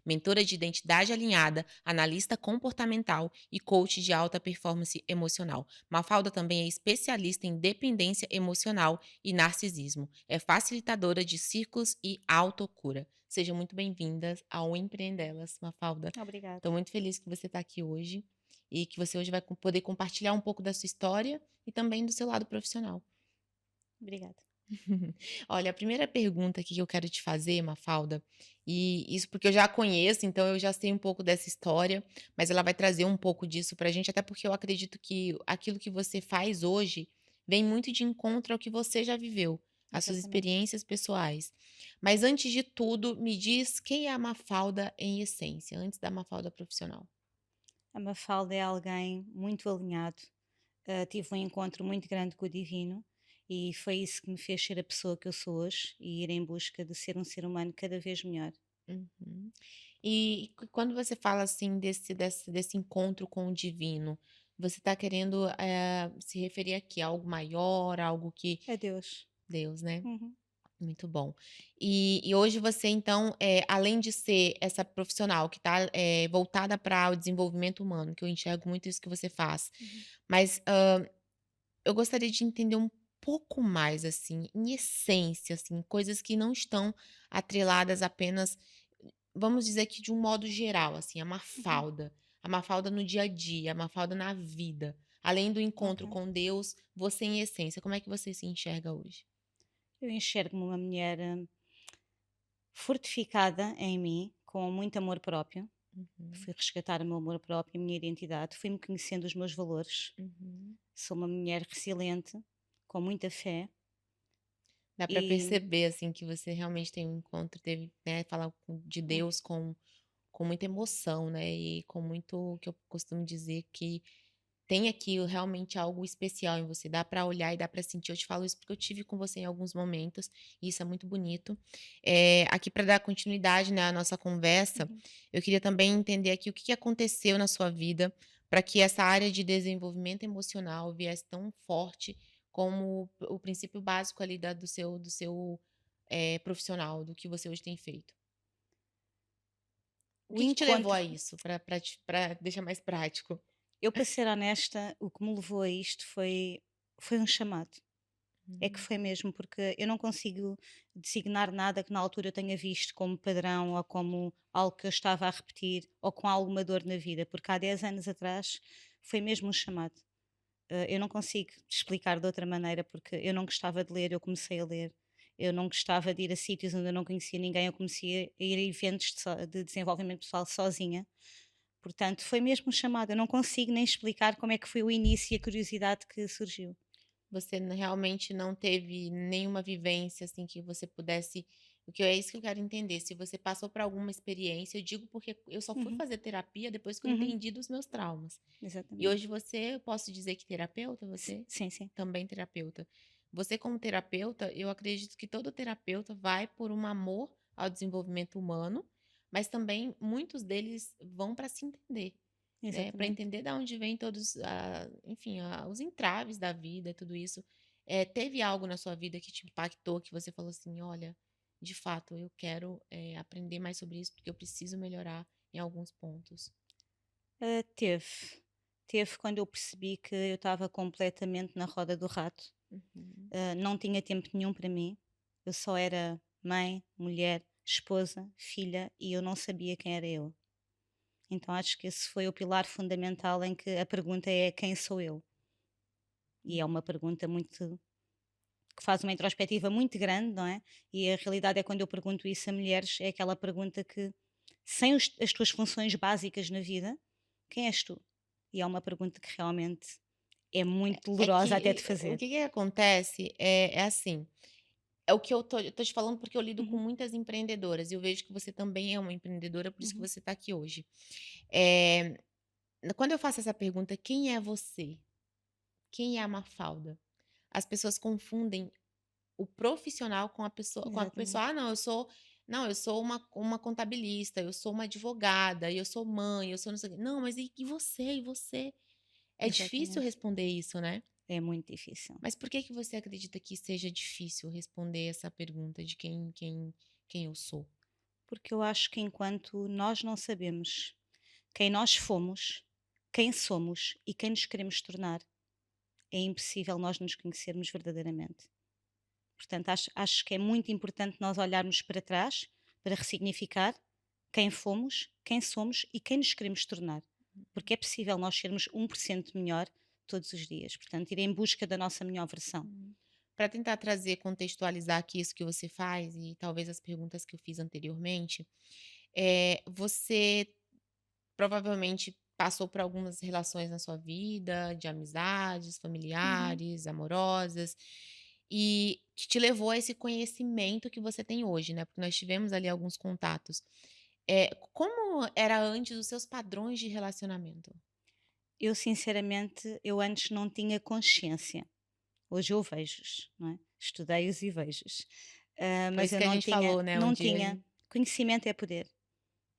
mentora de identidade alinhada, analista comportamental e coach de alta performance emocional. Mafalda também é especialista em dependência emocional e narcisismo. É facilitadora de círculos e autocura. Sejam muito bem-vindas ao Empreendelas, Mafalda. Obrigada, Estou muito feliz que você está aqui hoje e que você hoje vai poder compartilhar um pouco da sua história e também do seu lado profissional. obrigada. Olha, a primeira pergunta aqui que eu quero te fazer, Mafalda, e isso porque eu já a conheço, então eu já sei um pouco dessa história, mas ela vai trazer um pouco disso pra gente, até porque eu acredito que aquilo que você faz hoje vem muito de encontro ao que você já viveu, as suas Exatamente. experiências pessoais. Mas antes de tudo, me diz quem é a Mafalda em essência, antes da Mafalda profissional. A Mafalda é alguém muito alinhado. Tive um encontro muito grande com o divino e foi isso que me fez ser a pessoa que eu sou hoje e ir em busca de ser um ser humano cada vez melhor. Uhum. E quando você fala, assim, desse encontro com o divino, você está querendo, se referir a quê? A algo maior, algo que Adeus. Deus, né? Uhum. Muito bom. E hoje você então, além de ser essa profissional que está, voltada para o desenvolvimento humano, que eu enxergo muito isso que você faz, Uhum. mas, eu gostaria de entender um pouco mais, assim, em essência, assim, coisas que não estão atreladas apenas, vamos dizer que de um modo geral, assim, Uhum. a Mafalda no dia a dia, a Mafalda na vida, além do encontro Ok. com Deus, você em essência, como é que você se enxerga hoje? Eu enxergo-me uma mulher fortificada em mim, com muito amor próprio. Uhum, Fui resgatar o meu amor próprio, a minha identidade, fui-me conhecendo os meus valores. uhum. Sou uma mulher resiliente, com muita fé Dá pra e perceber, assim, que você realmente tem um encontro, teve, né, falar de hum, Deus com muita emoção, né, e com muito, que eu costumo dizer que tem aqui realmente algo especial em você, dá pra olhar e dá pra sentir. Eu te falo isso porque eu tive com você em alguns momentos, e isso é muito bonito. Aqui para dar continuidade, né, à nossa conversa, uhum. eu queria também entender aqui o que que aconteceu na sua vida para que essa área de desenvolvimento emocional viesse tão forte como o princípio básico ali do seu, profissional, do que você hoje tem feito. O O que que te levou encontro a isso? Para deixar mais prático. Eu, para ser honesta, o que me levou a isto foi um chamado. É que Hum, foi mesmo, porque eu não consigo designar nada que na altura eu tenha visto como padrão ou como algo que eu estava a repetir ou com alguma dor na vida, porque há 10 anos atrás foi mesmo um chamado. Eu não consigo explicar de outra maneira, porque eu não gostava de ler, eu comecei a ler. Eu não gostava de ir a sítios onde eu não conhecia ninguém, eu comecei a ir a eventos de desenvolvimento pessoal sozinha. Portanto, foi mesmo um chamado. Eu não consigo nem explicar como é que foi o início e a curiosidade que surgiu. você realmente não teve nenhuma vivência, assim, que você pudesse, o que é isso que eu quero entender, se você passou por alguma experiência, eu digo porque eu só fui Uhum, fazer terapia depois que eu uhum, entendi dos meus traumas. E hoje exatamente. você, eu posso dizer que terapeuta, você? Sim, sim. Também terapeuta. Você como terapeuta, eu acredito que todo terapeuta vai por um amor ao desenvolvimento humano, mas também muitos deles vão para se entender, né, para Exatamente. entender da onde vem todos, enfim, os entraves da vida e tudo isso. Teve algo na sua vida que te impactou, que você falou assim: "Olha, de fato eu quero, aprender mais sobre isso, porque eu preciso melhorar em alguns pontos"? Teve. Teve quando eu percebi que eu estava completamente na roda do rato. Uhum. Não tinha tempo nenhum para mim. Eu só era mãe, mulher, esposa, filha e eu não sabia quem era eu. Então acho que esse foi o pilar fundamental em que a pergunta é quem sou eu? E é uma pergunta muito que faz uma introspectiva muito grande, não é? E a realidade é quando eu pergunto isso a mulheres, é aquela pergunta que, sem as tuas funções básicas na vida, quem és tu? E é uma pergunta que realmente é muito É dolorosa até de que o fazer. que que acontece é assim, é o que eu tô te falando, porque eu lido com Uhum, muitas empreendedoras e eu vejo que você também é uma empreendedora, por isso que uhum, você está aqui hoje. Eh, quando eu faço essa pergunta: "Quem é você? Quem é a Mafalda?", as pessoas confundem o profissional com a pessoa: exatamente, "Ah, não, eu sou uma contabilista, eu sou uma advogada, eu sou mãe, eu sou não sei o quê". Não, mas e você? E você? É difícil exatamente. responder isso, né. É muito difícil. Mas por que que você acredita que seja difícil responder essa pergunta de quem eu sou? Porque eu acho que enquanto nós não sabemos quem nós fomos, quem somos e quem nos queremos tornar, é impossível nós nos conhecermos verdadeiramente. Portanto, acho que é muito importante nós olharmos para trás para ressignificar quem fomos, quem somos e quem nos queremos tornar. Porque é possível nós sermos 1% melhor todos os dias. Portanto, ir em busca da nossa melhor versão. Para tentar trazer, contextualizar aqui isso que você faz e talvez as perguntas que eu fiz anteriormente, você provavelmente passou por algumas relações na sua vida, de amizades, Uhum. familiares, amorosas, e que te levou a esse conhecimento que você tem hoje, né, porque nós tivemos ali alguns contatos. Como era antes os seus padrões de relacionamento? Eu, sinceramente, eu antes não tinha consciência. Hoje eu vejo-os, não é? Estudei-os e vejo-os. Foi Mas isso eu que a não gente tinha, falou, né, um não dia a tinha. gente Conhecimento é poder,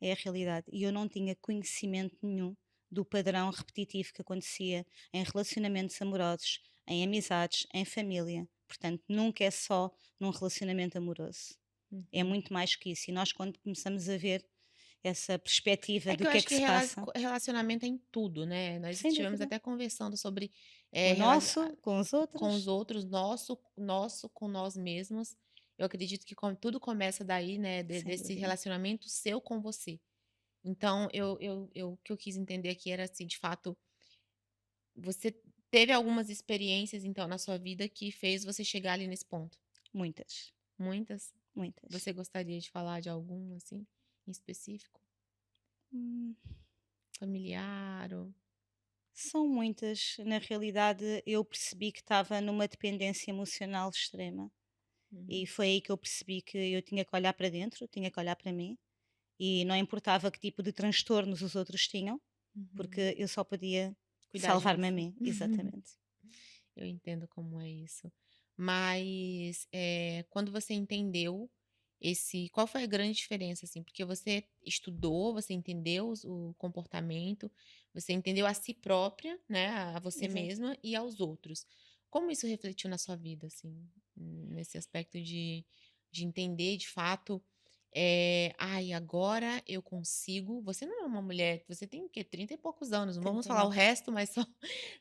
é a realidade. E eu não tinha conhecimento nenhum do padrão repetitivo que acontecia em relacionamentos amorosos, em amizades, em família. Portanto, nunca é só num relacionamento amoroso. É uhum. muito mais que isso. E nós, quando começamos a ver essa perspectiva É do que eu que é acho que que se passa, relacionamento é em tudo, né, nós sem estivemos dúvida, até conversando sobre, o rela nosso com os com os outros, outros, nosso com nós mesmos. Eu acredito que tudo começa daí, né, sem desse dúvida. relacionamento seu com você. Então o que eu quis entender aqui era se de fato você teve algumas experiências, então, na sua vida que fez você chegar ali nesse ponto. Muitas, Muitas? muitas. Você gostaria de falar de algum, assim, em específico? Hum, Familiar ou São muitas. Na realidade, eu percebi que estava numa dependência emocional extrema. E uhum, foi aí que eu percebi que eu tinha que olhar para dentro, tinha que olhar para mim. E não importava que tipo de transtornos os outros tinham, uhum. porque eu só podia Cuidar de salvar-me a você. mim. Exatamente. Eu entendo como é isso. Mas, quando você entendeu qual foi a grande diferença, assim? Porque você estudou, você entendeu o comportamento, você entendeu a si própria, né, a você Exato. mesma e aos outros. Como isso refletiu na sua vida, assim, nesse aspecto de entender de fato, "Ai, agora eu consigo", você não é uma mulher, você tem o quê? 30 e poucos anos, não vamos falar o 39. resto, mas só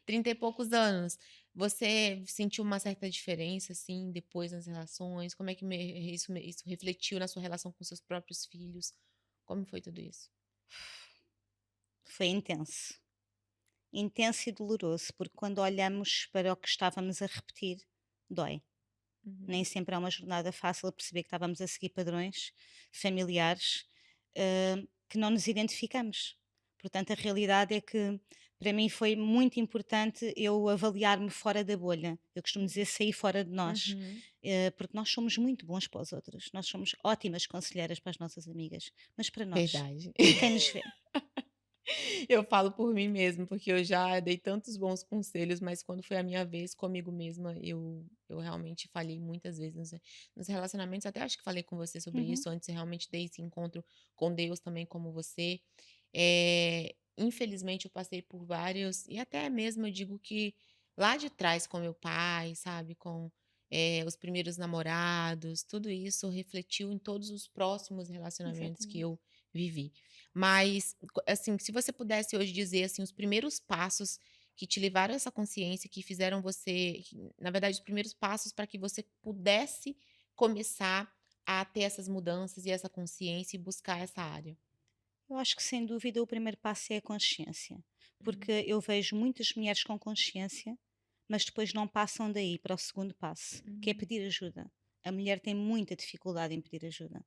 30 e poucos anos. Você sentiu uma certa diferença, assim, depois nas relações? Como é que isso refletiu na sua relação com seus próprios filhos? Como foi tudo isso? Foi intenso. Intenso e doloroso, porque quando olhamos para o que estávamos a repetir, dói. Nem Uhum, sempre é uma jornada fácil perceber que estávamos a seguir padrões familiares, que não nos identificamos. Portanto, a realidade é que para mim foi muito importante eu avaliar-me fora da bolha. Eu costumo dizer sair fora de nós, uhum. porque nós somos muito bons para os outros, nós somos ótimas conselheiras para as nossas amigas, mas para nós, Verdade. quem nos vê? Eu falo por mim mesma, porque eu já dei tantos bons conselhos, mas quando foi a minha vez comigo mesma, eu realmente falhei muitas vezes nos relacionamentos. Até acho que falei com você sobre Uhum, isso antes, eu realmente dei esse encontro com Deus também, como você. Infelizmente, eu passei por vários, e até mesmo eu digo que lá de trás, com meu pai, sabe, com os primeiros namorados, tudo isso refletiu em todos os próximos relacionamentos que exatamente. eu vivi. Mas, assim, se você pudesse hoje dizer, assim, os primeiros passos que te levaram a essa consciência, que fizeram na verdade, os primeiros passos para que você pudesse começar a ter essas mudanças e essa consciência e buscar essa área. Eu acho que sem dúvida o primeiro passo é a consciência, Uhum, porque eu vejo muitas mulheres com consciência, mas depois não passam daí para o segundo passo, que é uhum, pedir ajuda. A mulher tem muita dificuldade em pedir ajuda.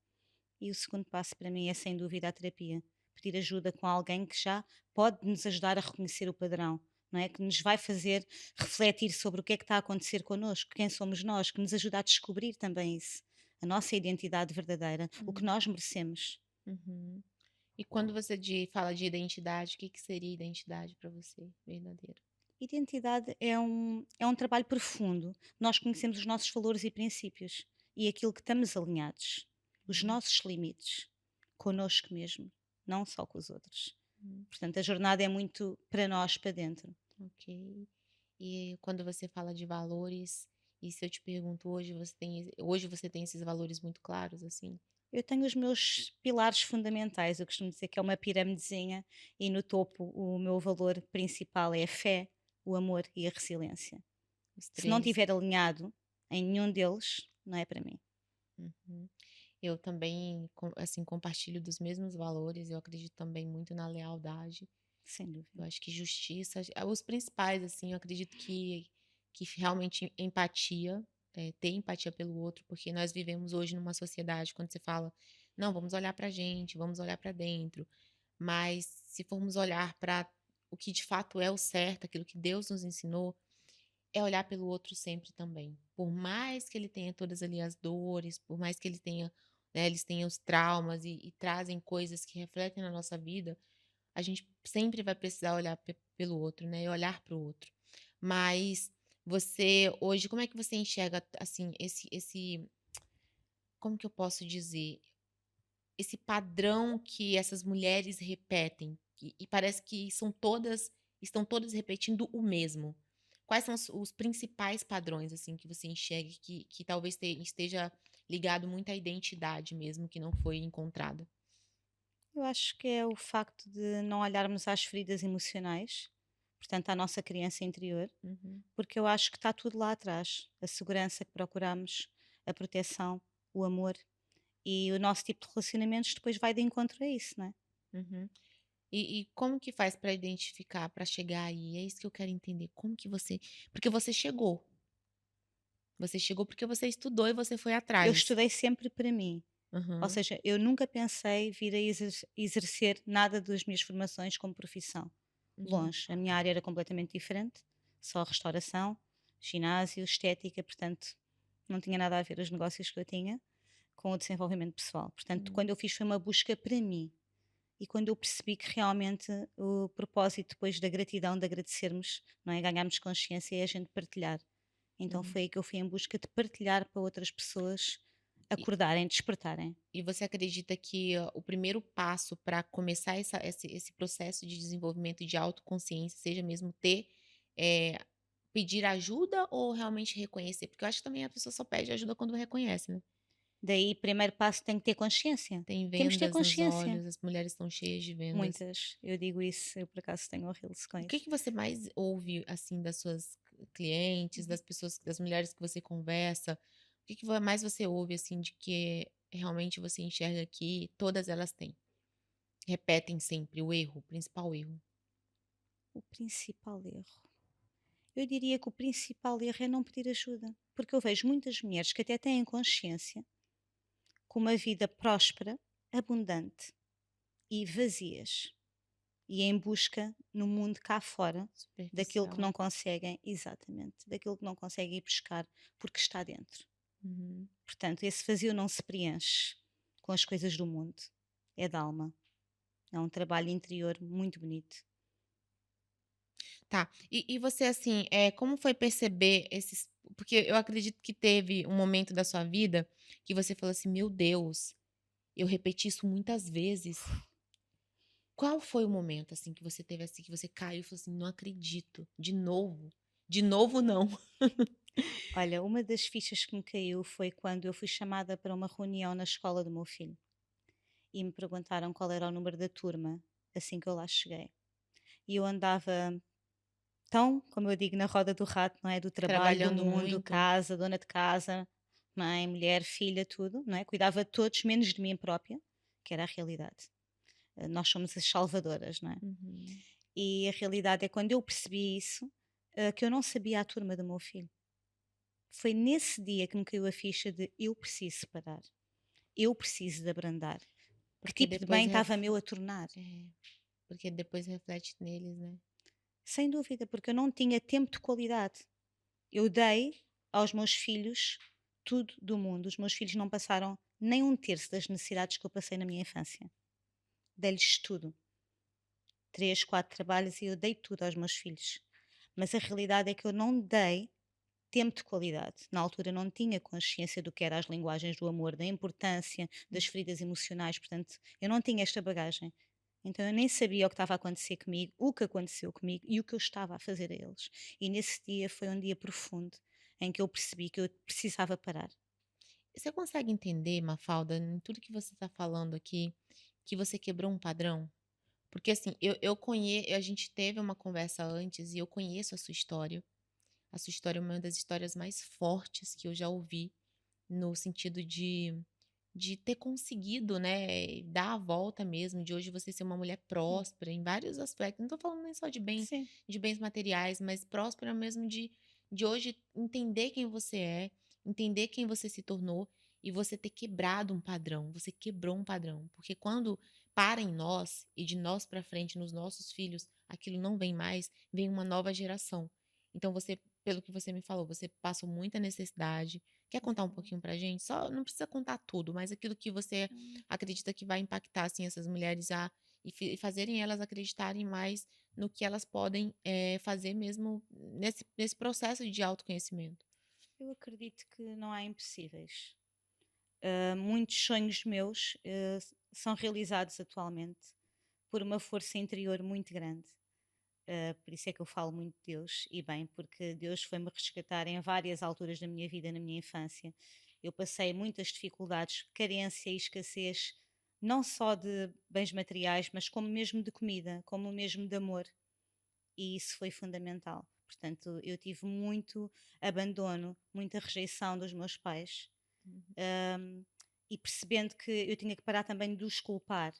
E o segundo passo para mim é sem dúvida a terapia. Pedir ajuda com alguém que já pode nos ajudar a reconhecer o padrão, não é? Que nos vai fazer refletir sobre o que é que está a acontecer connosco, quem somos nós, que nos ajuda a descobrir também isso, a nossa identidade verdadeira, o que uhum, nós merecemos. uhum. E quando você fala de identidade, o que que seria identidade para você, verdadeiro? Identidade é um trabalho profundo. Nós conhecemos os nossos valores e princípios e aquilo que estamos alinhados, os Uhum, nossos limites, connosco mesmo, não só com os outros. uhum, Portanto, a jornada é muito para nós, para dentro. ok. E quando você fala de valores, e se eu te pergunto hoje você tem esses valores muito claros, assim? Eu tenho os meus pilares fundamentais, eu costumo dizer que é uma piramidezinha e no topo o meu valor principal é a fé, o amor e a resiliência. Os Se não 3. estiver alinhado em nenhum deles, não é para mim, Uhum. Eu também, assim, compartilho dos mesmos valores, eu acredito também muito na lealdade. sem Eu dúvida. acho que justiça, os principais, assim, eu acredito que realmente empatia, ter empatia pelo outro, porque nós vivemos hoje numa sociedade quando você fala: "Não, vamos olhar pra gente, vamos olhar pra dentro", mas se formos olhar para o que de fato é o certo, aquilo que Deus nos ensinou, é olhar pelo outro sempre também. Por mais que ele tenha todas ali as dores, por mais que ele tenha, né, eles tenham os traumas e trazem coisas que refletem na nossa vida, a gente sempre vai precisar olhar pelo outro, né, e olhar para o outro. Mas você hoje, como é que você enxerga, assim, esse como que eu posso dizer? Esse padrão que essas mulheres repetem, e parece que estão todas repetindo o mesmo. Quais são os principais padrões, assim, que você enxerga que talvez esteja ligado muito à identidade mesmo, que não foi encontrada? Eu acho que é o facto de não olharmos às feridas emocionais, portanto, à nossa criança interior, Uhum, porque eu acho que está tudo lá atrás. A segurança que procuramos, a proteção, o amor e o nosso tipo de relacionamentos depois vai de encontro a isso, não é? uhum. E como que faz para identificar, para chegar aí? É isso que eu quero entender. Como que você, porque você chegou. Você chegou porque você estudou e você foi Eu atrás. estudei sempre para mim, ou Aham. seja, eu nunca pensei vir a exercer nada das minhas formações como profissão. Uhum. Longe, a minha área era completamente diferente, só restauração, ginásio, estética, portanto, não tinha nada a ver os negócios que eu tinha com o desenvolvimento pessoal. Portanto, quando Hum. eu fiz foi uma busca para mim. E quando eu percebi que realmente o propósito depois da gratidão, de agradecermos, não é? Ganharmos consciência é a gente partilhar. Então Uhum. foi aí que eu fui em busca de partilhar para outras pessoas E acordarem, despertarem. e você acredita que o primeiro passo para começar esse processo de desenvolvimento de autoconsciência seja mesmo eh, pedir ajuda ou realmente reconhecer? Porque eu acho que também a pessoa só pede ajuda quando reconhece, né. Daí, primeiro passo tem que ter consciência. Tem Temos de ter vendas nos consciência. olhos, as mulheres estão cheias de vendas. Muitas, eu digo isso, eu por acaso tenho reels com O que isso. que você mais ouve, assim, das suas clientes, Uhum. das pessoas, das mulheres que você conversa? O que que mais você ouve, assim, de que realmente você enxerga que todas elas têm? Repetem sempre o erro, o principal erro. O principal erro. Eu diria que o principal erro é não pedir ajuda. Porque eu vejo muitas mulheres que até têm consciência com uma vida próspera, abundante e vazias. E em busca no mundo cá fora daquilo que Superficial. não conseguem, exatamente, daquilo que não conseguem ir buscar porque está dentro. Uhum. Portanto, esse vazio não se preenche com as coisas do mundo, é da alma. É um trabalho interior muito bonito. Tá. E você, assim, como foi perceber esses, porque eu acredito que teve um momento da sua vida que você falou assim: "Meu Deus, eu repeti isso muitas vezes". Qual foi o momento, assim, que você teve, assim, que você caiu e falou assim: "Não acredito, de novo? De novo não". Olha, uma das fichas que me caiu foi quando eu fui chamada para uma reunião na escola do meu filho e me perguntaram qual era o número da turma assim que eu lá cheguei. E eu andava tão, como eu digo, na roda do rato, não é? Do trabalho, do Trabalhando mundo, muito. casa, dona de casa, mãe, mulher, filha, tudo, não é? Cuidava de todos, menos de mim própria, que era a realidade. Nós somos as salvadoras, não é? Uhum. E a realidade é quando eu percebi isso, que eu não sabia a turma do meu filho. Foi nesse dia que me caiu a ficha de eu preciso parar, eu preciso de abrandar. Que Porque tipo de depois bem estava meu a tornar? é, porque depois reflete neles, né. Sem dúvida, porque eu não tinha tempo de qualidade. Eu dei aos meus filhos tudo do mundo. Os meus filhos não passaram nem um terço das necessidades que eu passei na minha infância. Dei-lhes tudo. 3, 4 trabalhos e eu dei tudo aos meus filhos. Mas a realidade é que eu não dei tempo de qualidade. Na altura não tinha consciência do que eram as linguagens do amor, da importância das feridas emocionais, portanto, eu não tinha esta bagagem. Então eu nem sabia o que estava a acontecer comigo, o que aconteceu comigo e o que eu estava a fazer a eles. E nesse dia foi um dia profundo em que eu percebi que eu precisava parar. Você consegue entender, Mafalda, em tudo que você está falando aqui, que você quebrou um padrão? Porque assim, a gente teve uma conversa antes e eu conheço a sua história. A sua história é uma das histórias mais fortes que eu já ouvi, no sentido de ter conseguido, né, dar a volta mesmo, de hoje você ser uma mulher Hum, próspera em vários aspectos. Não estou falando nem só sim. de bens materiais, mas próspera mesmo de hoje entender quem você é, entender quem você se tornou e você ter quebrado um padrão. Você quebrou um padrão, porque quando para em nós e de nós para frente nos nossos filhos, aquilo não vem mais, vem uma nova geração. Então você, pelo que você me falou, você passou muita necessidade. Quer contar um Uhum. pouquinho pra gente? Só não precisa contar tudo, mas aquilo que você Hum. acredita que vai impactar, assim, essas mulheres e fazerem elas acreditarem mais no que elas podem, fazer mesmo nesse processo de autoconhecimento. Eu acredito que não há impossíveis. Muitos sonhos meus, são realizados atualmente por uma força interior muito grande. Por isso é que eu falo muito de Deus, e bem, porque Deus foi-me resgatar em várias alturas da minha vida, na minha infância. Eu passei muitas dificuldades, carência e escassez, não só de bens materiais, mas como mesmo de comida, como mesmo de amor, e isso foi fundamental. Portanto, eu tive muito abandono, muita rejeição dos meus pais, Uhum. hum, e percebendo que eu tinha que parar também de os culpar.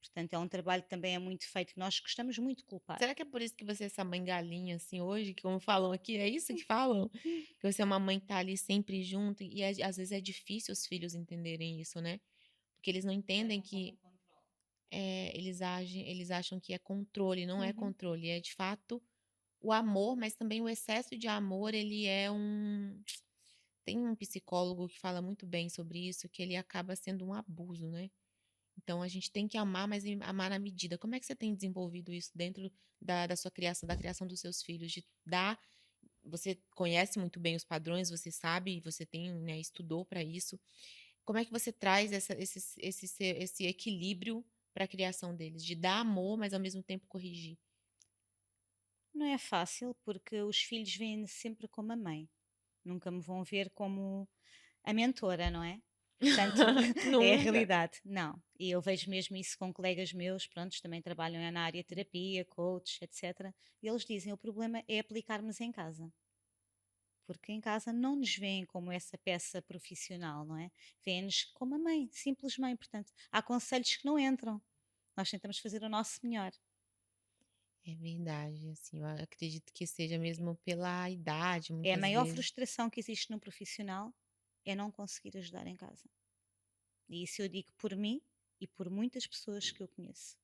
Portanto, é um trabalho que também é muito feito, que nós gostamos muito de culpar. Será que é por isso que você é essa mãe galinha, assim, hoje, que como falam aqui, é isso que falam? Que você é uma mãe que tá ali sempre junto e às vezes é difícil os filhos entenderem isso, né? Porque eles não entendem Levam como que, controle. eles acham que é controle, não é Uhum. controle, é de fato o amor, mas também o excesso de amor, ele é tem um psicólogo que fala muito bem sobre isso, que ele acaba sendo um abuso, né. Então a gente tem que amar, mas amar na medida. Como é que você tem desenvolvido isso dentro da sua criação, da criação dos seus filhos, de dar você conhece muito bem os padrões, você sabe, você tem, né, estudou para isso. Como é que você traz esse equilíbrio para a criação deles, de dar amor, mas ao mesmo tempo corrigir? Não é fácil, porque os filhos veem-me sempre como a mãe, nunca me vão ver como a mentora, não é? Portanto, é a Nunca. realidade. Não, e eu vejo mesmo isso com colegas meus, prontos, também trabalham na área de terapia, coach, etc. E eles dizem: o problema é aplicarmos em casa. Porque em casa não nos veem como essa peça profissional, não é? Vêem-nos como a mãe, simples mãe. Portanto, há conselhos que não entram. Nós tentamos fazer o nosso melhor. É verdade, assim, eu acredito que seja mesmo pela idade, É a muitas maior vezes. frustração que existe num profissional, é não conseguir ajudar em casa. E isso eu digo por mim e por muitas pessoas que eu conheço.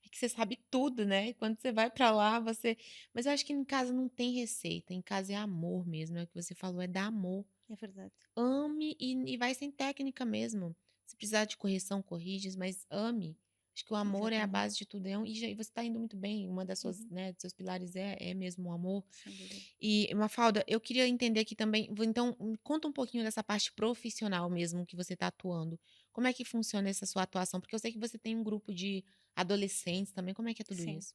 É que você sabe tudo, né, e quando você vai pra lá, você mas eu acho que em casa não tem receita, em casa é amor mesmo, é o que você falou, é dar amor. É verdade. Ame e vai sem técnica mesmo. Se precisar de correção, corrige, mas ame. Acho que o amor é a Exatamente. base de tudo, e você está indo muito bem, uma das suas, Uhum. né, dos seus pilares é mesmo o amor. Sem dúvida. E, Mafalda, eu queria entender aqui também, então, me conta um pouquinho dessa parte profissional mesmo que você está atuando. Como é que funciona essa sua atuação? Porque eu sei que você tem um grupo de adolescentes também, como é que é tudo Sim. isso?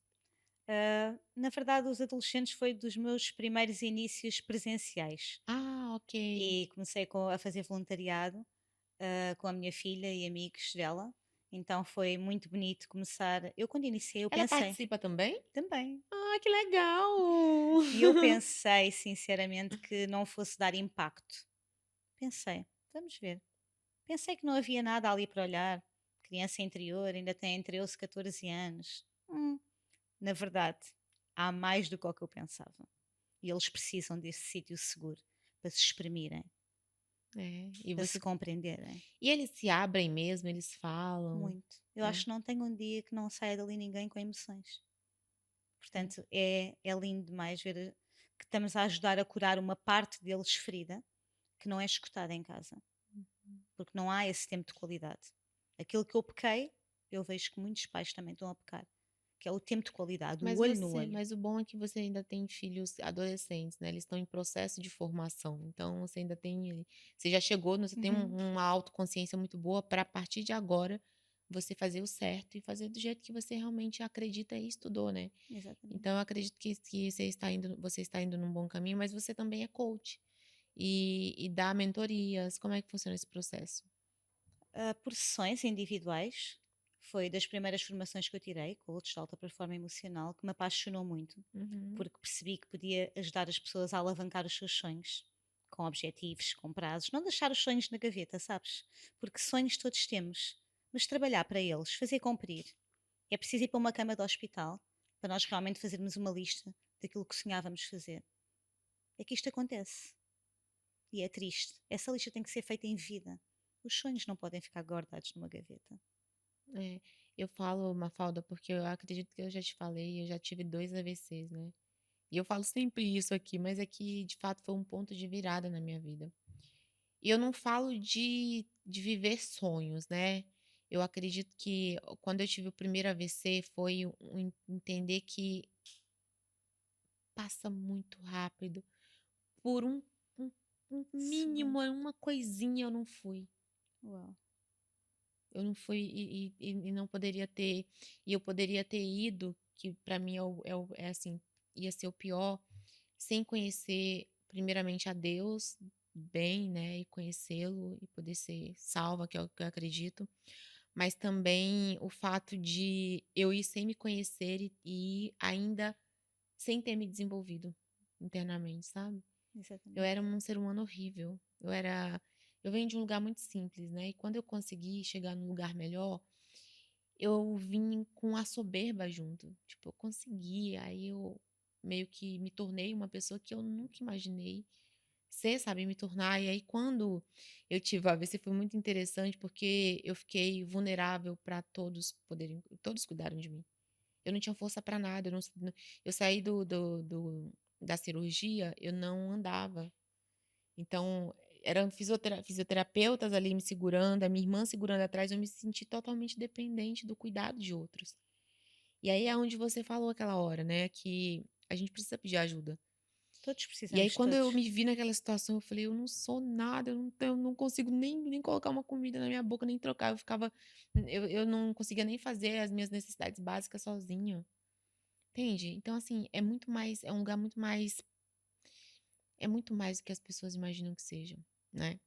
Na verdade, os adolescentes foi dos meus primeiros inícios presenciais. Ah, ok. E comecei a fazer voluntariado, com a minha filha e amigos dela. Então foi muito bonito começar. Eu, quando iniciei, eu Ela pensei participa também? também. Ah, que legal! E eu pensei, sinceramente, que não fosse dar impacto. Pensei, vamos ver. Pensei que não havia nada ali para olhar. Criança interior, ainda tem entre 11 e 14 anos. Na verdade, há mais do que o que eu pensava. E eles precisam desse sítio seguro para se exprimirem, É, para se compreenderem. e eles se abrem mesmo, eles falam? Muito. Eu É, acho que não tenho um dia que não saia dali ninguém com emoções. é. Portanto, é lindo demais ver que estamos a ajudar a curar uma parte deles ferida que não é escutada em casa, porque não há esse tempo de qualidade. Aquilo que eu pequei, eu vejo que muitos pais também estão a pecar, que é o tempo de qualidade, o olho no olho. Mas o bom é que você ainda tem filhos adolescentes, né, eles estão em processo de formação, então você ainda tem você já chegou, você tem Uhum, uma autoconsciência muito boa para a partir de agora, você fazer o certo e fazer do jeito que você realmente acredita e estudou, né. exatamente. Então eu acredito que você está indo num bom caminho, mas você também é coach. e dar mentorias? Como é que funciona esse processo? Por sessões individuais, foi das primeiras formações que eu tirei, coach de alta performance emocional, que me apaixonou muito, Uhum. porque percebi que podia ajudar as pessoas a alavancar os seus sonhos, com objetivos, com prazos, não deixar os sonhos na gaveta, sabes? Porque sonhos todos temos, mas trabalhar para eles, fazer cumprir. É preciso ir para uma cama de hospital para nós realmente fazermos uma lista daquilo que sonhávamos fazer. É que isto acontece. E é triste. Essa lista tem que ser feita em vida. Os sonhos não podem ficar guardados numa gaveta. É, eu falo, Mafalda, porque eu acredito que eu já te falei, eu já tive 2 AVCs, né. E eu falo sempre isso aqui, mas é que de fato foi um ponto de virada na minha vida. E eu não falo de viver sonhos, né. Eu acredito que quando eu tive o primeiro AVC foi entender que passa muito rápido. Por um um Segundo. mínimo, uma coisinha eu não fui. Uau. Eu não fui e não poderia ter e eu poderia ter ido, que pra mim é assim, ia ser o pior, sem conhecer primeiramente a Deus bem, né, e conhecê-lo e poder ser salva, que é o que eu acredito, mas também o fato de eu ir sem me conhecer e ainda sem ter me desenvolvido internamente, sabe. Eu Exatamente. era um ser humano horrível. Eu venho de um lugar muito simples, né, e quando eu consegui chegar num lugar melhor, eu vim com a soberba junto. Tipo, eu consegui, aí eu meio que me tornei uma pessoa que eu nunca imaginei ser, sabe, me tornar. E aí quando eu tive o AVC foi muito interessante, porque eu fiquei vulnerável para todos cuidaram de mim. Eu não tinha força para nada, eu saí da cirurgia, eu não andava. Então, eram fisioterapeutas ali me segurando, a minha irmã segurando atrás, eu me senti totalmente dependente do cuidado de outros. E aí é onde você falou aquela hora, né, que a gente precisa pedir ajuda. Todos E aí precisamos de quando eu todos. me vi naquela situação, eu falei: "Eu não sou nada, eu não consigo nem colocar uma comida na minha boca, nem trocar", eu não conseguia nem fazer as minhas necessidades básicas sozinha, entende? Então assim, é um lugar muito mais do que as pessoas imaginam que seja, né?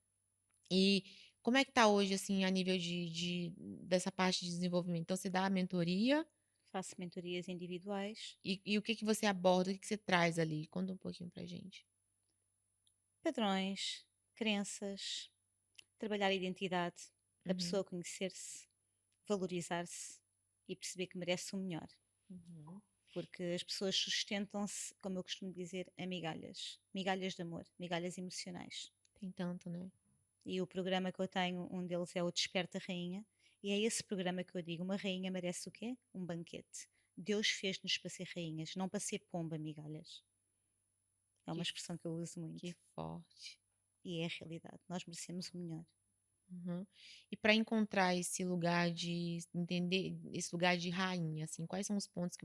E como é que tá hoje, assim, a nível dessa parte de desenvolvimento? Então você dá a mentoria Faço mentorias individuais, e o que que você aborda, o que que você traz ali? Conta um pouquinho pra gente. padrões, crenças, trabalhar a identidade, a Uhum, pessoa conhecer-se, valorizar-se e perceber que merece o melhor. uhum. Porque as pessoas sustentam-se, como eu costumo dizer, a migalhas. Migalhas de amor, migalhas emocionais. Tem tanto, né? E o programa que eu tenho, um deles é o Desperta Rainha, e é esse programa que eu digo: uma rainha merece o quê? Um banquete. Deus fez-nos para ser rainhas, não para ser pomba, migalhas. É uma Que f expressão que eu uso que muito. forte. E é a realidade. Nós merecemos o melhor. Uhum. E para encontrar esse lugar de entender esse lugar de rainha, assim, quais são os pontos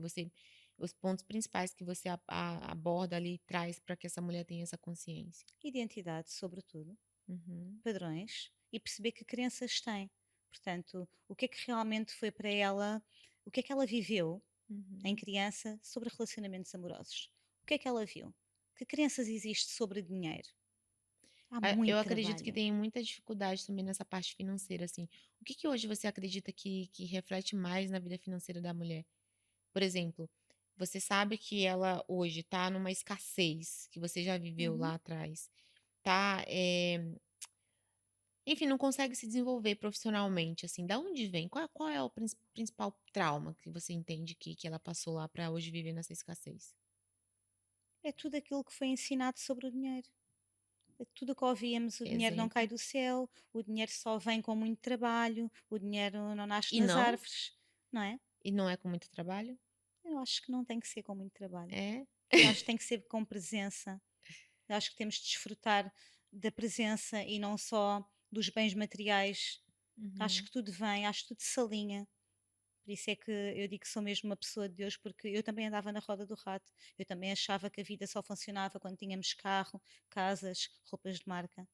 principais que você aborda ali e traz para que essa mulher tenha essa consciência? Identidade, sobretudo, Uhum, padrões e perceber que crenças tem. Portanto, o que é que realmente foi para ela, o que é que ela viveu em uhum. criança sobre relacionamentos amorosos? O que é que ela viu? Que crenças existem sobre dinheiro? Há Eu muito acredito que trabalho. tem muita dificuldade também nessa parte financeira, assim. O que que hoje você acredita que reflete mais na vida financeira da mulher? Por exemplo, você sabe que ela hoje está numa escassez que você já viveu Uhum. lá atrás, tá, enfim, não consegue se desenvolver profissionalmente, assim, da onde vem? Qual é o principal trauma que você entende que ela passou lá para hoje viver nessa escassez? É tudo aquilo que foi ensinado sobre o dinheiro. É tudo o que ouvíamos: o dinheiro não cai Exemplo. do céu, o dinheiro só vem com muito trabalho, o dinheiro não nasce E nas não? árvores, não é? E não é com muito trabalho? Eu acho que não tem que ser com muito trabalho. É? Eu acho que tem que ser com presença. Eu acho que temos de desfrutar da presença e não só dos bens materiais. Acho Uhum. que tudo vem, acho que tudo se alinha. Por isso é que eu digo que sou mesmo uma pessoa de Deus, porque eu também andava na roda do rato. Eu também achava que a vida só funcionava quando tínhamos carro, casas, roupas de marca.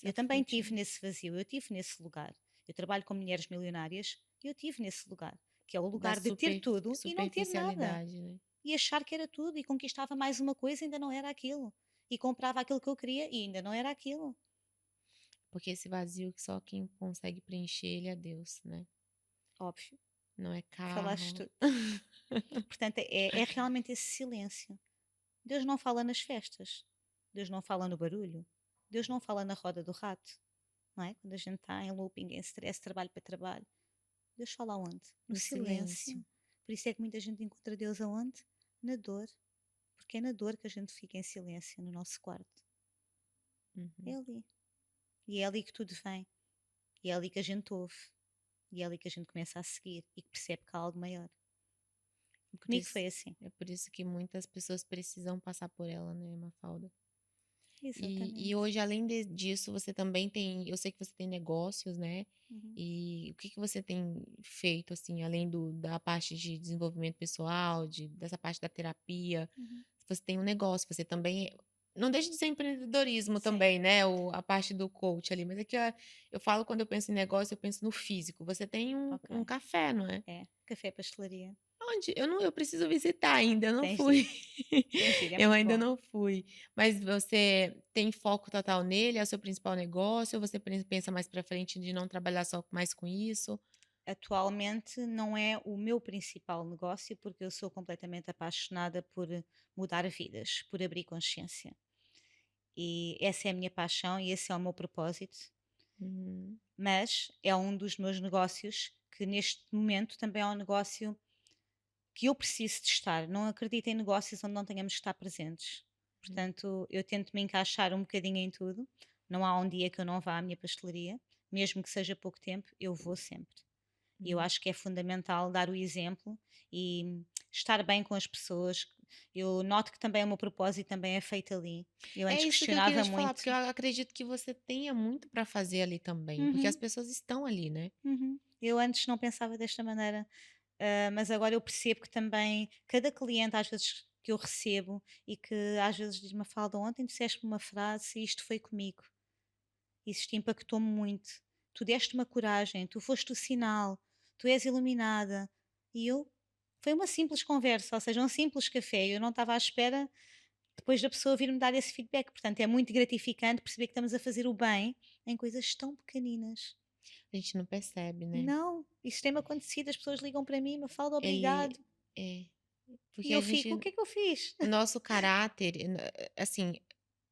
Eu também Safute, tive né? nesse vazio, eu tive nesse lugar. Eu trabalho com mulheres milionárias e eu tive nesse lugar, que é o Da lugar de ter tudo e não ter nada. superficialidade, né? E achar que era tudo e conquistava mais uma coisa, ainda não era aquilo. e comprava aquilo que eu queria e ainda não era aquilo. Porque esse vazio que só quem consegue preencher ele é Deus, né? Óbvio, Não é falaste carro. tudo. Portanto, é realmente esse silêncio. Deus não fala nas festas, Deus não fala no barulho, Deus não fala na roda do rato, não é? Quando a gente está em looping, em stress, trabalho para trabalho. Deus fala aonde? No No silêncio. silêncio. Por isso é que muita gente encontra Deus aonde? Na dor. Porque é na dor que a gente fica em silêncio no nosso quarto. É Uhum. ali. E é ali que tudo vem. E é ali que a gente ouve. E é ali que a gente começa a seguir e que percebe que há algo maior. Por Comigo isso, foi assim. é por isso que muitas pessoas precisam passar por ela, né, Mafalda? E Exatamente. hoje, além disso, você também tem. Eu sei que você tem negócios, né? Uhum, E o que que você tem feito, assim, além da parte de desenvolvimento pessoal, dessa parte da terapia? uhum. Você tem um negócio, você também. Não deixa de ser empreendedorismo Sim, também, né? A parte do coach ali. Mas é que eu falo, quando eu penso em negócio, eu penso no físico. Você tem um ok. café, não é? É. Café pastelaria. Onde? Eu preciso visitar ainda, eu não Tens de ir. fui. Tens de ir, é Eu muito ainda bom. não fui. Mas você tem foco total nele? É o seu principal negócio? Ou você pensa mais pra frente de não trabalhar só mais com isso? Atualmente não é o meu principal negócio, porque eu sou completamente apaixonada por mudar vidas, por abrir consciência. E essa é a minha paixão e esse é o meu propósito. Uhum, Mas é um dos meus negócios que neste momento também é um negócio que eu preciso de estar. Não acredito em negócios onde não tenhamos que estar presentes. uhum, Portanto, eu tento me encaixar um bocadinho em tudo. Não há um dia que eu não vá à minha pastelaria, mesmo que seja pouco tempo, eu vou sempre. E eu uhum. acho que é fundamental dar o exemplo e estar bem com as pessoas. Eu noto que também o meu propósito também é feito ali. Eu É antes isso que eu queria questionava te falar, muito. porque eu acredito que você tenha muito pra fazer ali também, porque as Uhum, pessoas estão ali, né? uhum. Eu antes não pensava desta maneira, mas agora eu percebo que também cada cliente, às vezes, que eu recebo e que às vezes diz-me: Falda, ontem disseste-me uma frase e isto foi comigo. Isto impactou-me muito. Tu deste uma coragem, tu foste o sinal, tu és iluminada. E eu, foi uma simples conversa, ou seja, um simples café. Eu não estava à espera depois da pessoa vir-me dar esse feedback. Portanto, é muito gratificante perceber que estamos a fazer o bem em coisas tão pequeninas. A gente não percebe, né? Não, isso tem-me acontecido. As pessoas ligam para mim, me falam Ele obrigado. é. E Porque a eu fico, o gente. que é que eu fiz? O nosso caráter, assim,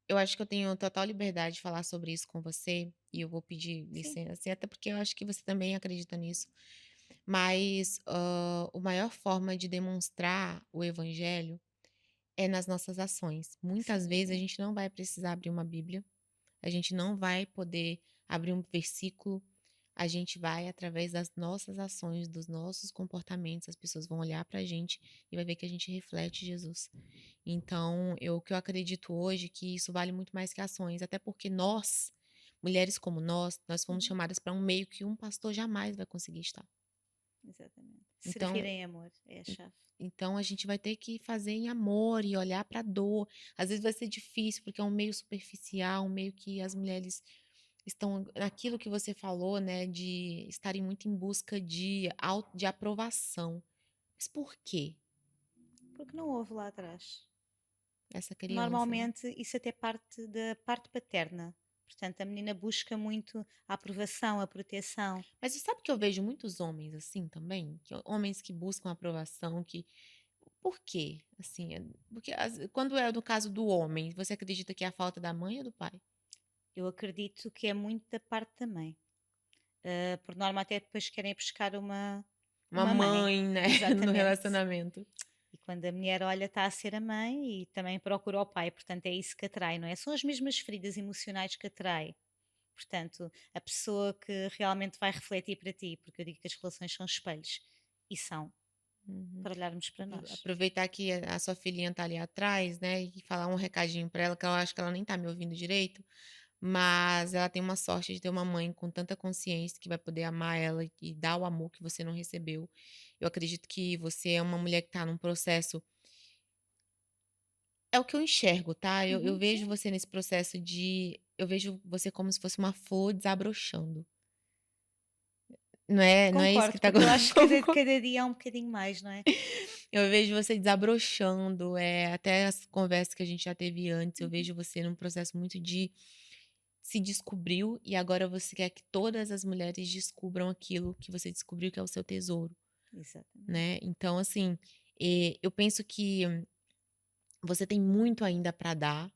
eu acho que eu tenho total liberdade de falar sobre isso com você, e eu vou pedir Sim, licença, assim, até porque eu acho que você também acredita nisso. Mas, a maior forma de demonstrar o evangelho é nas nossas ações. sem Muitas vezes a dúvida. gente não vai precisar abrir uma Bíblia, a gente não vai poder abrir um versículo, a gente vai através das nossas ações, dos nossos comportamentos, as pessoas vão olhar pra gente e vai ver que a gente reflete Jesus. Então, o que eu acredito hoje que isso vale muito mais que ações, até porque nós, mulheres como nós fomos Uhum, chamadas para um meio que um pastor jamais vai conseguir estar. exatamente. Então, Servir em amor é a en- chave. então a gente vai ter que fazer em amor e olhar para a dor. Às vezes vai ser difícil porque é um meio superficial, um meio que as mulheres estão naquilo que você falou, né, de estarem muito em busca de aprovação. Mas por quê? Porque não houve lá atrás. Essa criança, né? Normalmente isso até parte da parte paterna. Portanto, a menina busca muito a aprovação, a proteção. Mas você sabe que eu vejo muitos homens assim também? Homens que buscam aprovação, que. Por quê? Assim, porque quando é no caso do homem, você acredita que é a falta da mãe ou do pai? Eu acredito que é muito da parte da mãe. Por norma, até depois querem buscar Uma uma mãe. mãe, né, no Exatamente. relacionamento. E quando a mulher olha, está a ser a mãe e também procura o pai. Portanto, é isso que atrai, não é? São as mesmas feridas emocionais que atrai. Portanto, a pessoa que realmente vai refletir para ti, porque eu digo que as relações são espelhos. E são, Uhum. para olharmos para nós. Aproveitar que a sua filhinha tá ali atrás, né, e falar um recadinho pra ela, que eu acho que ela nem tá me ouvindo direito, mas ela tem uma sorte de ter uma mãe com tanta consciência que vai poder amar ela e dar o amor que você não recebeu. Eu acredito que você é uma mulher que tá num processo. É o que eu enxergo, tá? Eu Uhum, vejo sim, você nesse processo eu vejo você como se fosse uma flor desabrochando. Não é isso que concordo, tá porque eu acho que cada, acontecendo. cada dia é um bocadinho mais, não é? Eu vejo você desabrochando, até as conversas que a gente já teve antes, eu Uhum, vejo você num processo muito de se descobriu e agora você quer que todas as mulheres descubram aquilo que você descobriu que é o seu tesouro, exatamente. né. Então assim, eu penso que você tem muito ainda para dar,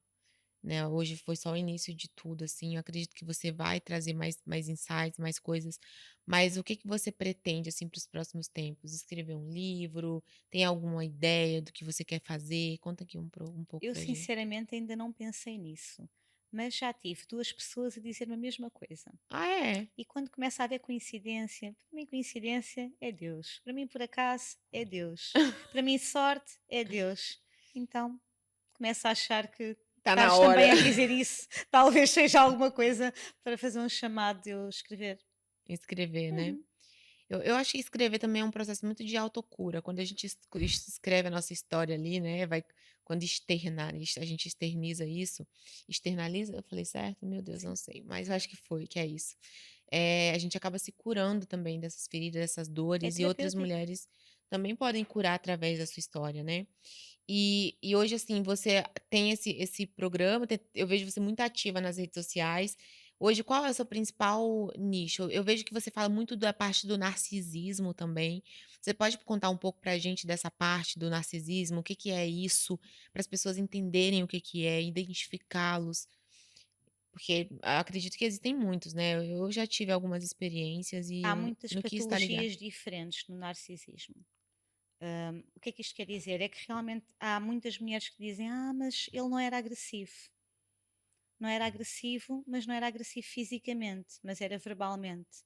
né, hoje foi só o início de tudo, assim, eu acredito que você vai trazer mais insights, mais coisas, mas o que que você pretende, assim, para os próximos tempos? Escrever um livro? Tem alguma ideia do que você quer fazer? Conta aqui um pouco Eu pra gente. sinceramente ainda não pensei nisso, mas já tive 2 pessoas a dizer-me a mesma coisa. Ah, é? E quando começa a haver coincidência, para mim coincidência é Deus, para mim por acaso é Deus, para mim sorte é Deus. Então começo a achar que Tá na estares hora. também a dizer isso, talvez seja alguma coisa para fazer um chamado de eu escrever. Escrever, né? Uhum. Eu acho que escrever também é um processo muito de autocura, quando a gente escreve a nossa história ali, né, vai quando a gente externiza isso, externaliza, eu falei certo? Meu Deus, não Sim, sei, mas eu acho que foi, que é isso. A gente acaba se curando também dessas feridas, dessas é dores, e outras terapêutico. mulheres também podem curar através da sua história, né. E hoje, assim, você tem esse programa, eu vejo você muito ativa nas redes sociais. Hoje, qual é o seu principal nicho? Eu vejo que você fala muito da parte do narcisismo também. Você pode contar um pouco pra gente dessa parte do narcisismo? O que que é isso? Para as pessoas entenderem o que que é, identificá-los, porque acredito que existem muitos, né. Eu já tive algumas experiências e Há eu muitas não quis estar ligada. patologias diferentes no narcisismo. O que é que isto quer dizer? É que realmente há muitas mulheres que dizem: Ah, mas ele não era agressivo. Não era agressivo, mas não era agressivo fisicamente, mas era verbalmente.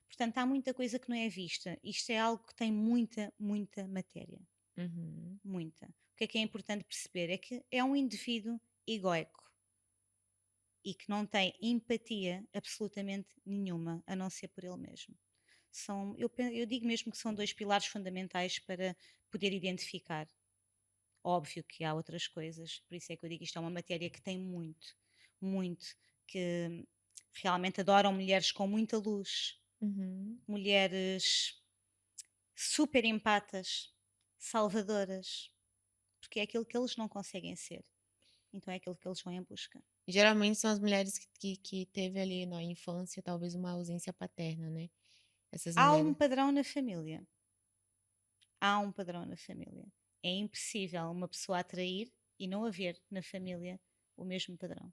Portanto, há muita coisa que não é vista. Isto é algo que tem muita, muita matéria. Uhum, Muita. O que é importante perceber? É que é um indivíduo egoico e que não tem empatia absolutamente nenhuma, a não ser por ele mesmo. Eu digo mesmo que são dois pilares fundamentais para poder identificar. Óbvio que há outras coisas, por isso é que eu digo que isto é uma matéria que tem muito, muito, que realmente adoram mulheres com muita luz, uhum. mulheres super empatas, salvadoras, porque é aquilo que eles não conseguem ser. Então é aquilo que eles vão em busca. Geralmente são as mulheres que teve ali na infância talvez uma ausência paterna, né, essas Há um mulheres. padrão na família. Há um padrão na família. É impossível uma pessoa atrair e não haver na família o mesmo padrão.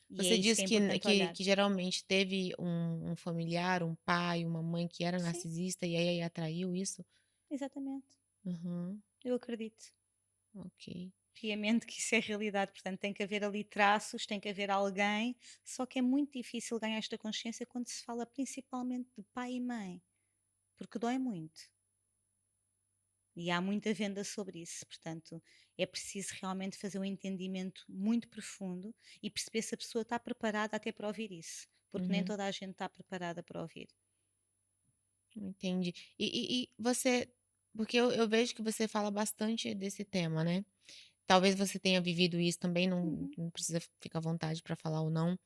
E é Você isso diz que é que importante que olhar. que geralmente teve um familiar, um pai, uma mãe que era Sim, narcisista e aí atraiu isso? exatamente. Uhum, Eu acredito ok. piamente que isso é realidade. Portanto, tem que haver ali traços, tem que haver alguém. Só que é muito difícil ganhar esta consciência quando se fala principalmente de pai e mãe, porque dói muito. E há muita venda sobre isso, portanto, é preciso realmente fazer um entendimento muito profundo e perceber se a pessoa está preparada até para ouvir isso, porque nem Uhum, toda a gente está preparada para ouvir. entendi. E você, porque eu vejo que você fala bastante desse tema, né. Talvez você tenha vivido isso também, Uhum. não precisa ficar à vontade para falar ou não,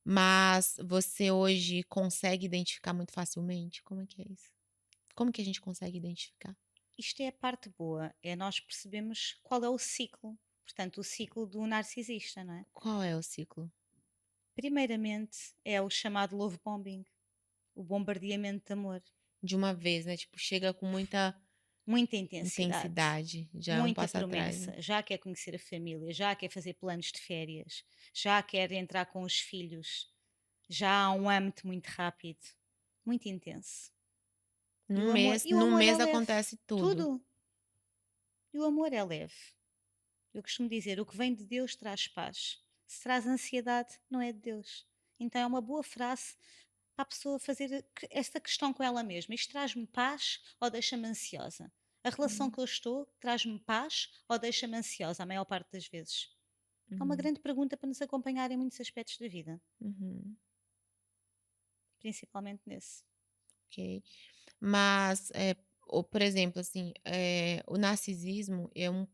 mas você hoje consegue identificar muito facilmente? Como é que é isso? Como que a gente consegue identificar? Isto é a parte boa, é nós percebemos qual é o ciclo, portanto, o ciclo do narcisista, não é? Qual é o ciclo? Primeiramente é o chamado love bombing, o bombardeamento de amor, De uma vez, né, tipo, chega com muita muita intensidade. intensidade, já é um Muita passo atrás, né. promessa, já quer conhecer a família, já quer fazer planos de férias, já quer entrar com os filhos, já há um âmbito muito rápido, muito intenso. E o Num amor é mês leve, acontece tudo. tudo. E o amor é leve. Eu costumo dizer: o que vem de Deus traz paz. Se traz ansiedade, não é de Deus. Então é uma boa frase para a pessoa fazer esta questão com ela mesma. Isto traz-me paz ou deixa-me ansiosa? A relação Hum, que eu estou traz-me paz ou deixa-me ansiosa a maior parte das vezes? É uma uhum, grande pergunta para nos acompanhar em muitos aspectos da vida, uhum, principalmente nesse. ok. Mas, ou por exemplo, assim, o narcisismo é um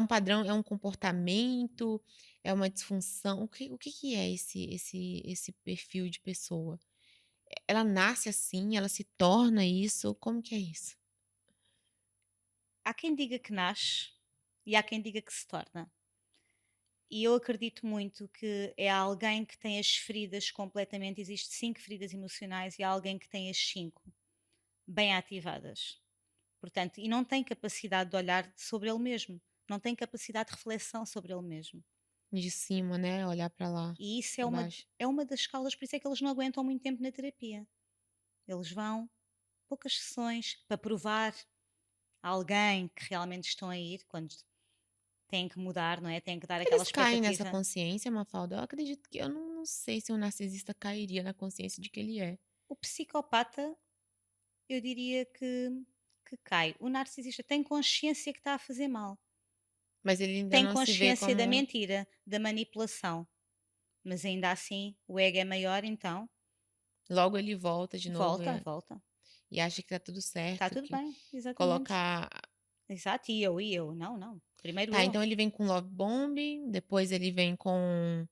padrão, é um comportamento, é uma disfunção, o que que é esse perfil de pessoa? Ela nasce assim, ela se torna isso, como que é isso? há quem diga que nasce e há quem diga que se torna. E eu acredito muito que é alguém que tem as feridas completamente. Existem 5 feridas emocionais e há alguém que tem as 5 bem ativadas. Portanto, e não tem capacidade de olhar sobre ele mesmo, não tem capacidade de reflexão sobre ele mesmo. De cima, né, olhar pra lá, E isso pra baixo. é uma das causas, por isso é que eles não aguentam muito tempo na terapia. Eles vão poucas sessões para provar a alguém que realmente estão a ir, quando têm que mudar, não é? Têm que dar aquela Eles caem nessa expectativa. consciência, Mafalda? Eu acredito que eu não sei se um narcisista cairia na consciência de que ele é. O psicopata, eu diria que cai. O narcisista tem consciência que está a fazer mal, Mas ele ainda tem não se vê consciência da como mentira, da manipulação, mas ainda assim o ego é maior, então logo ele volta de novo, volta, volta. e acha que tá tudo Está certo, tudo que bem, exatamente. coloca Exato, e eu, não, não. Primeiro tá, eu. então ele vem com love bombing, depois ele vem com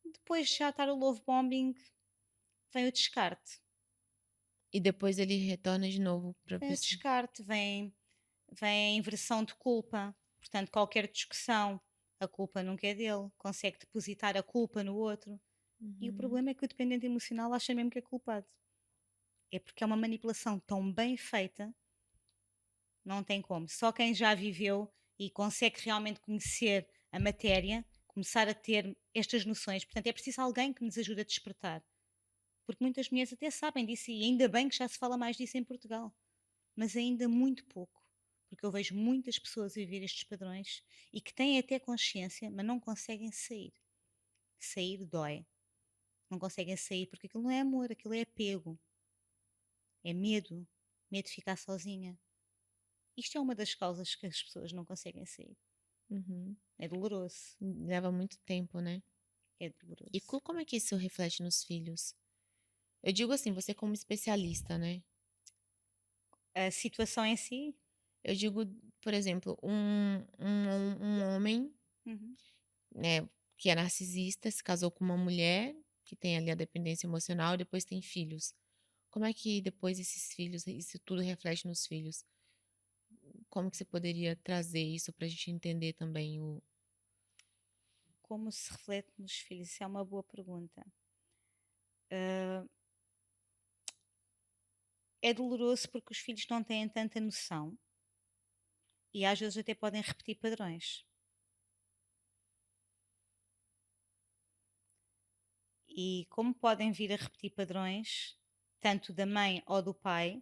Depois de já estar o love bombing, vem o descarte. e depois ele retorna de novo pra Vem o pessoa. descarte, vem a inversão de culpa. Portanto, qualquer discussão, a culpa nunca é dele. Consegue depositar a culpa no outro. E o Uhum. problema é que o dependente emocional acha mesmo que é culpado. É porque é uma manipulação tão bem feita, não tem como. Só quem já viveu e consegue realmente conhecer a matéria, começar a ter estas noções. Portanto, é preciso alguém que nos ajude a despertar. Porque muitas mulheres até sabem disso e ainda bem que já se fala mais disso em Portugal. Mas ainda muito pouco. Porque eu vejo muitas pessoas a viver estes padrões e que têm até consciência, mas não conseguem sair. Sair dói. Não conseguem sair porque aquilo não é amor, aquilo é apego. É medo. Medo de ficar sozinha. Isto é uma das causas que as pessoas não conseguem sair. Uhum. É doloroso. Leva muito tempo, né. É E doloroso. como é que isso reflete nos filhos? Eu digo assim, você como especialista, né. A situação em si. Eu digo, por exemplo, um homem, Uhum. né, que é narcisista, se casou com uma mulher que tem ali a dependência emocional e depois tem filhos. Como é que depois esses filhos, isso tudo reflete nos filhos? Como que você poderia trazer isso pra gente entender também o Como se reflete nos filhos? Isso é uma boa pergunta. Ah, é doloroso porque os filhos não têm tanta noção e às vezes até podem repetir padrões. E como podem vir a repetir padrões, tanto da mãe ou do pai,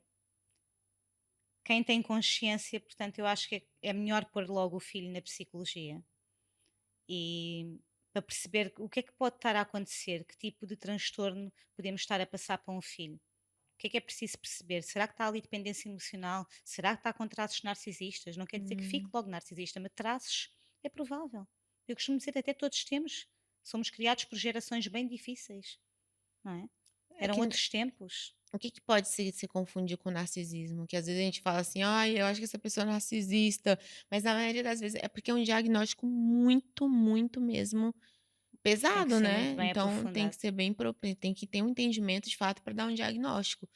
quem tem consciência, portanto, eu acho que é melhor pôr logo o filho na psicologia e para perceber o que é que pode estar a acontecer, que tipo de transtorno podemos estar a passar para um filho. O que é preciso perceber? Será que está ali dependência emocional? Será que está com traços narcisistas? Não quer dizer que fique hum, logo narcisista, mas traços é provável. Eu costumo dizer até todos temos. Somos criados por gerações bem difíceis, não é? é Eram que outros tempos. o que que pode se confundir com narcisismo? Que às vezes a gente fala assim: "Ai, eu acho que essa pessoa é narcisista", mas na maioria das vezes é porque é um diagnóstico muito, muito mesmo Tem que pesado, ser né, muito bem então tem que aprofundado. ser bem tem que ter um entendimento de fato para dar um diagnóstico.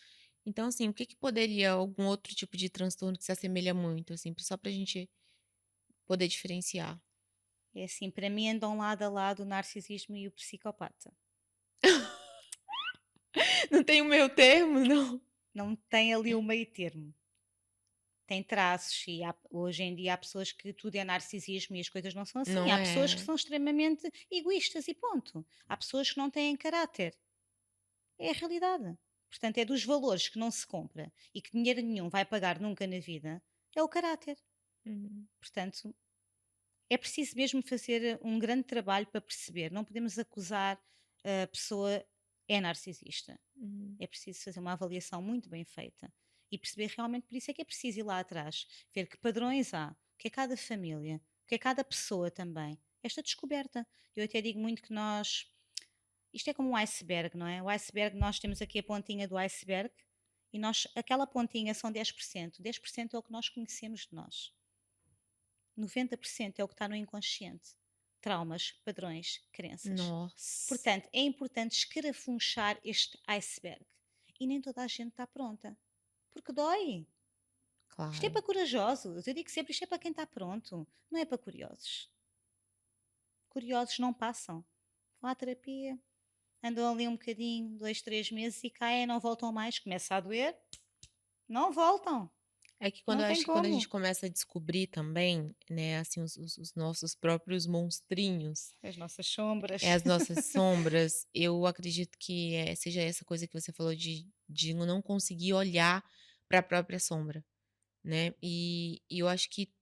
Então, assim, o que que poderia algum outro tipo de transtorno que se assemelha muito, assim, só pra gente poder diferenciar? É assim, para mim andam lado a lado o narcisismo e o psicopata. Não tem o meio termo, não? Não tem ali o meio termo. Tem traços e hoje em dia há pessoas que tudo é narcisismo e as coisas não são assim. Não Há pessoas que é. são extremamente egoístas e ponto. Há pessoas que não têm caráter. É a realidade. Portanto, é dos valores que não se compra e que dinheiro nenhum vai pagar nunca na vida, é o caráter. Uhum, Portanto, é preciso mesmo fazer um grande trabalho para perceber. Não podemos acusar a pessoa é narcisista. uhum, É preciso fazer uma avaliação muito bem feita e perceber realmente, por isso é que é preciso ir lá atrás, ver que padrões há, o que é cada família, o que é cada pessoa também. Esta descoberta. Eu até digo muito que nós. Isto é como um iceberg, não é? O iceberg, nós temos aqui a pontinha do iceberg e nós, aquela pontinha são 10%. 10% é o que nós conhecemos de nós. 90% é o que está no inconsciente. Traumas, padrões, crenças. nossa, Portanto, é importante escarafunchar este iceberg. E nem toda a gente está pronta. Porque dói. Isto é claro. para corajosos. Eu digo sempre, isto é para quem está pronto, não é para curiosos. Curiosos não passam. Vão à terapia, andam ali um bocadinho, 2, 3 meses e caem, não voltam mais. Começa a doer, não voltam. É que quando Não eu tem acho que quando a gente como. começa a descobrir também, né, assim, os nossos próprios monstrinhos, As nossas sombras. as nossas sombras, eu acredito que, seja essa coisa que você falou de não conseguir olhar para a própria sombra, né. E eu acho que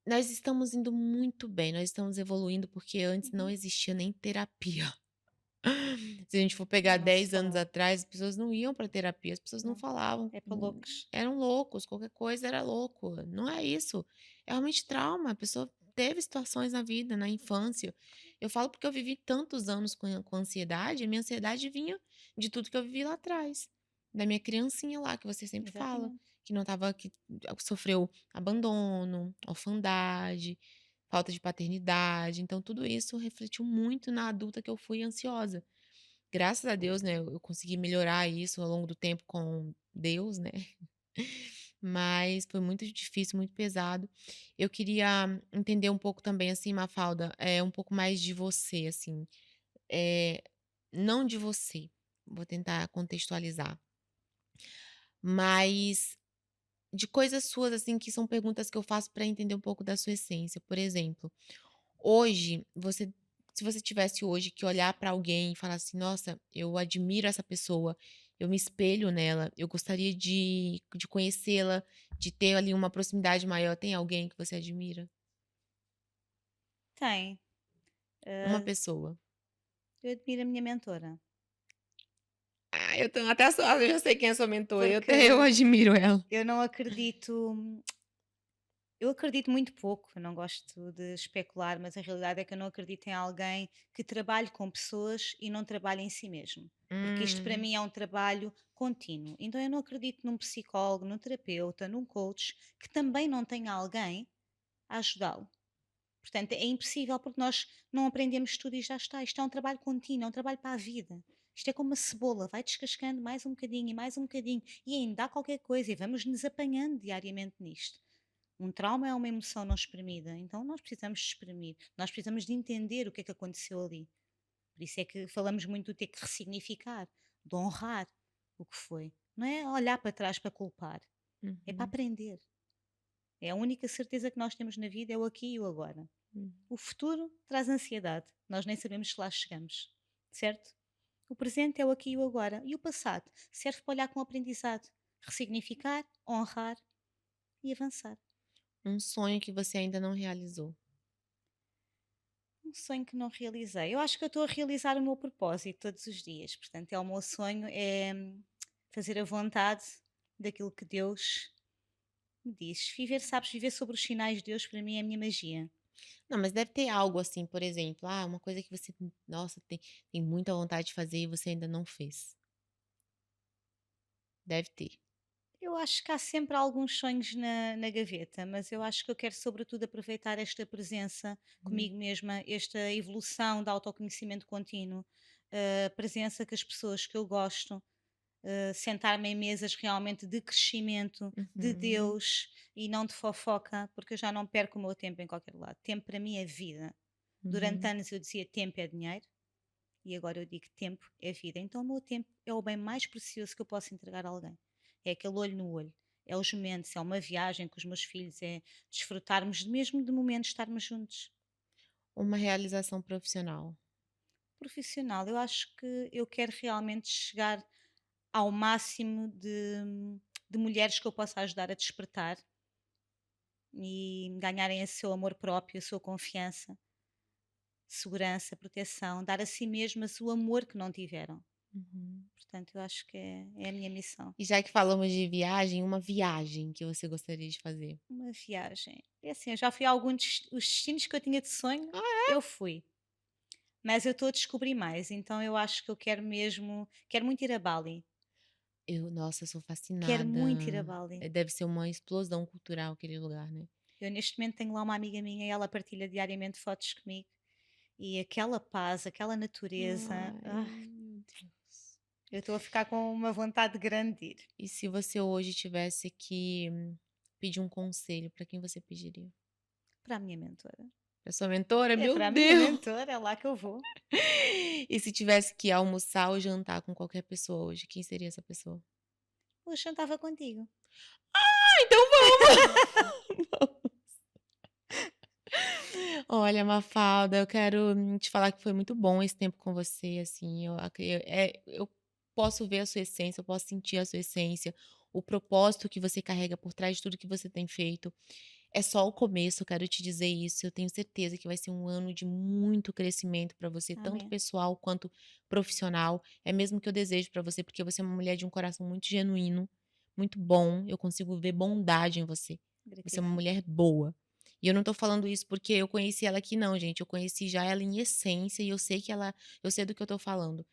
nós estamos indo muito bem, nós estamos evoluindo, porque antes não Uhum. existia nem terapia. Se a gente for pegar Não se 10 anos fala, atrás, as pessoas não iam para terapia, as pessoas não não. falavam, É para loucos. eram loucos, qualquer coisa era louco. Não é isso, é realmente trauma, a pessoa teve situações na vida, na infância. Eu falo porque eu vivi tantos anos com ansiedade, a minha ansiedade vinha de tudo que eu vivi lá atrás, da minha criancinha lá, que você sempre fala, Exatamente. que não estava, que sofreu abandono, orfandade, falta de paternidade, então tudo isso refletiu muito na adulta que eu fui ansiosa. Graças a Deus, né, eu consegui melhorar isso ao longo do tempo com Deus, né, mas foi muito difícil, muito pesado. Eu queria entender um pouco também, assim, Mafalda, um pouco mais de você, assim, eh, não de você, vou tentar contextualizar, mas de coisas suas, assim, que são perguntas que eu faço para entender um pouco da sua essência. Por exemplo, hoje, se você tivesse hoje que olhar para alguém e falar assim: "Nossa, eu admiro essa pessoa, eu me espelho nela, eu gostaria de conhecê-la, de ter ali uma proximidade maior", tem alguém que você admira? Tem. Uma Ah, pessoa. eu admiro a minha mentora, Ah, eu tenho até eu já sei quem é sua mentora, eu porque admiro ela. eu não acredito. Eu acredito muito pouco, eu não gosto de especular, mas a realidade é que eu não acredito em alguém que trabalhe com pessoas e não trabalhe em si mesmo. Porque isto para Hum, mim é um trabalho contínuo. Então eu não acredito num psicólogo, num terapeuta, num coach que também não tenha alguém a ajudá-lo. Portanto, é impossível porque nós não aprendemos tudo e já está. Isto é um trabalho contínuo, é um trabalho para a vida. Isto é como uma cebola, vai descascando mais um bocadinho e mais um bocadinho e ainda há qualquer coisa e vamos nos apanhando diariamente nisto. Um trauma é uma emoção não exprimida, então nós precisamos de exprimir, nós precisamos de entender o que é que aconteceu ali. Por isso é que falamos muito do ter que ressignificar, de honrar o que foi. Não é olhar para trás para culpar, é para uhum, aprender. É a única certeza que nós temos na vida é o aqui e o agora. hum. O futuro traz ansiedade, nós nem sabemos se lá chegamos, certo? O presente é o aqui e o agora. E o passado serve para olhar com aprendizado, ressignificar, honrar e avançar. Um sonho que você ainda não realizou. Um sonho que não realizei. Eu acho que eu estou a realizar o meu propósito todos os dias. Portanto, é o meu sonho é fazer a vontade daquilo que Deus me diz. Viver, sabes, viver sobre os sinais de Deus para mim é a minha magia. Não, mas deve ter algo assim, por exemplo, uma coisa que você, nossa, tem muita vontade de fazer e você ainda não fez. Deve ter. Eu acho que há sempre alguns sonhos na gaveta, mas eu acho que eu quero, sobretudo, aproveitar esta presença Uhum, comigo mesma, esta evolução de autoconhecimento contínuo, a presença com as pessoas que eu gosto, sentar-me em mesas realmente de crescimento, de uhum, Deus e não de fofoca, porque eu já não perco o meu tempo em qualquer lado. Tempo para mim é vida. Durante uhum, anos eu dizia tempo é dinheiro e agora eu digo tempo é vida. Então o meu tempo é o bem mais precioso que eu posso entregar a alguém. É aquele olho no olho. É os momentos, é uma viagem com os meus filhos, é desfrutarmos mesmo de momentos, estarmos juntos. uma realização profissional. Profissional, eu acho que eu quero realmente chegar ao máximo de mulheres que eu possa ajudar a despertar e ganharem esse seu amor próprio, a sua confiança, segurança, proteção, dar a si mesmas o amor que não tiveram. Uhum. Portanto, eu acho que é a minha missão. E já que falamos de viagem, uma viagem que você gostaria de fazer? Uma viagem. É assim, eu já fui a alguns os destinos que eu tinha de sonho, Ah, eu fui. Mas eu estou a descobrir mais, então eu acho que eu quero muito ir a Bali. nossa, eu sou Quero fascinada. muito ir a Bali. Deve ser uma explosão cultural aquele lugar, né? Eu neste momento tenho lá uma amiga minha e ela partilha diariamente fotos comigo. E aquela paz, aquela natureza, Ai, meu Deus. Eu estou a ficar com uma vontade grande de ir. E se você hoje tivesse que pedir um conselho, para quem você pediria? Para a minha mentora. Pra sua mentora? É Meu para a minha Deus! mentora, é lá que eu vou. E se tivesse que almoçar ou jantar com qualquer pessoa hoje, quem seria essa pessoa? Hoje jantava contigo. Ah, então vamos! Olha, Mafalda, eu quero te falar que foi muito bom esse tempo com você, assim, eu posso ver a sua essência, eu posso sentir a sua essência, o propósito que você carrega por trás de tudo que você tem feito. É só o começo, eu quero te dizer isso. Eu tenho certeza que vai ser um ano de muito crescimento para você, tanto Amém. pessoal quanto profissional. É mesmo que eu desejo para você, porque você é uma mulher de um coração muito genuíno, muito bom. Eu consigo ver bondade em você. Você é uma Gratidão. mulher boa. E eu não tô falando isso porque eu conheci ela aqui, não, gente. Eu conheci já ela em essência e eu sei que ela, eu sei do que eu tô falando.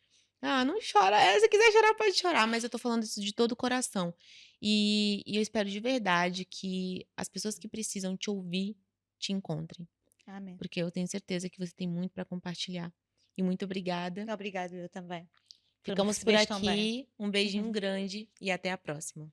Ah, não chora. Se quiser chorar, pode chorar, mas eu tô falando isso de todo o coração. E eu espero de verdade que as pessoas que precisam te ouvir te encontrem, Amém. porque eu tenho certeza que você tem muito para compartilhar. E muito obrigada. Obrigado, eu também. Por me Ficamos por receberes tão bem. aqui. Um beijinho grande e até a próxima.